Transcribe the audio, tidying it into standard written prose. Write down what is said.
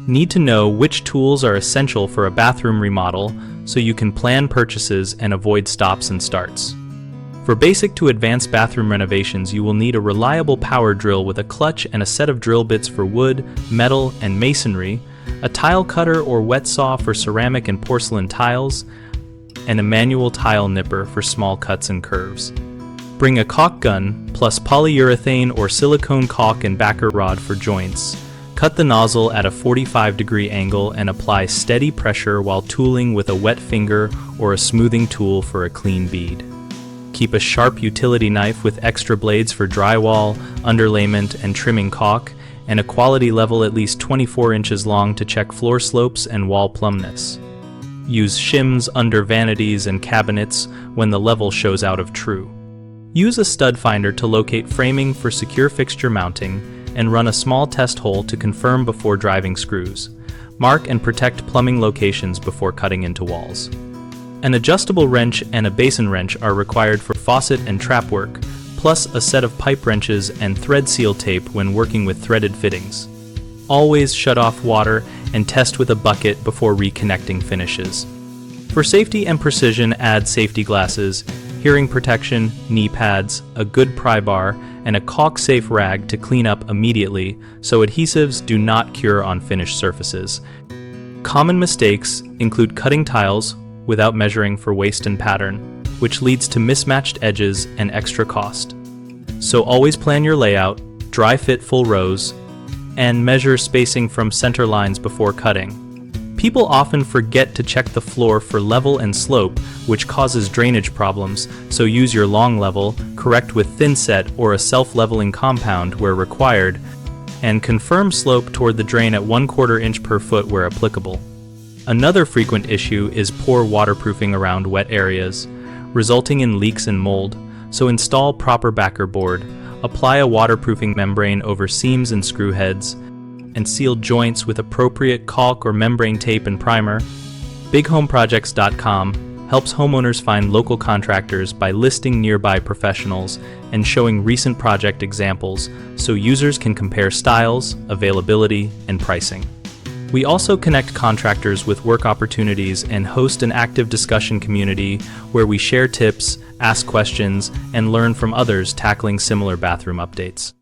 Need to know which tools are essential for a bathroom remodel so you can plan purchases and avoid stops and starts. For basic to advanced bathroom renovations, you will need a reliable power drill with a clutch and a set of drill bits for wood, metal, and masonry, a tile cutter or wet saw for ceramic and porcelain tiles, and a manual tile nipper for small cuts and curves. Bring a caulk gun, plus polyurethane or silicone caulk and backer rod for joints. Cut the nozzle at a 45-degree angle and apply steady pressure while tooling with a wet finger or a smoothing tool for a clean bead. Keep a sharp utility knife with extra blades for drywall, underlayment, and trimming caulk, and a quality level at least 24 inches long to check floor slopes and wall plumbness. Use shims under vanities and cabinets when the level shows out of true. Use a stud finder to locate framing for secure fixture mounting, and run a small test hole to confirm before driving screws. Mark and protect plumbing locations before cutting into walls. An adjustable wrench and a basin wrench are required for faucet and trap work, plus a set of pipe wrenches and thread seal tape when working with threaded fittings. Always shut off water and test with a bucket before reconnecting finishes. For safety and precision, add safety glasses, hearing protection, knee pads, a good pry bar, and a caulk-safe rag to clean up immediately so adhesives do not cure on finished surfaces. Common mistakes include cutting tiles without measuring for waste and pattern, which leads to mismatched edges and extra cost. So always plan your layout, dry fit full rows, and measure spacing from center lines before cutting. People often forget to check the floor for level and slope, which causes drainage problems, so use your long level, correct with thin set or a self-leveling compound where required, and confirm slope toward the drain at 1/4 inch per foot where applicable. Another frequent issue is poor waterproofing around wet areas, resulting in leaks and mold, so install proper backer board, apply a waterproofing membrane over seams and screw heads, and seal joints with appropriate caulk or membrane tape and primer. BigHomeProjects.com helps homeowners find local contractors by listing nearby professionals and showing recent project examples so users can compare styles, availability, and pricing. We also connect contractors with work opportunities and host an active discussion community where we share tips, ask questions, and learn from others tackling similar bathroom updates.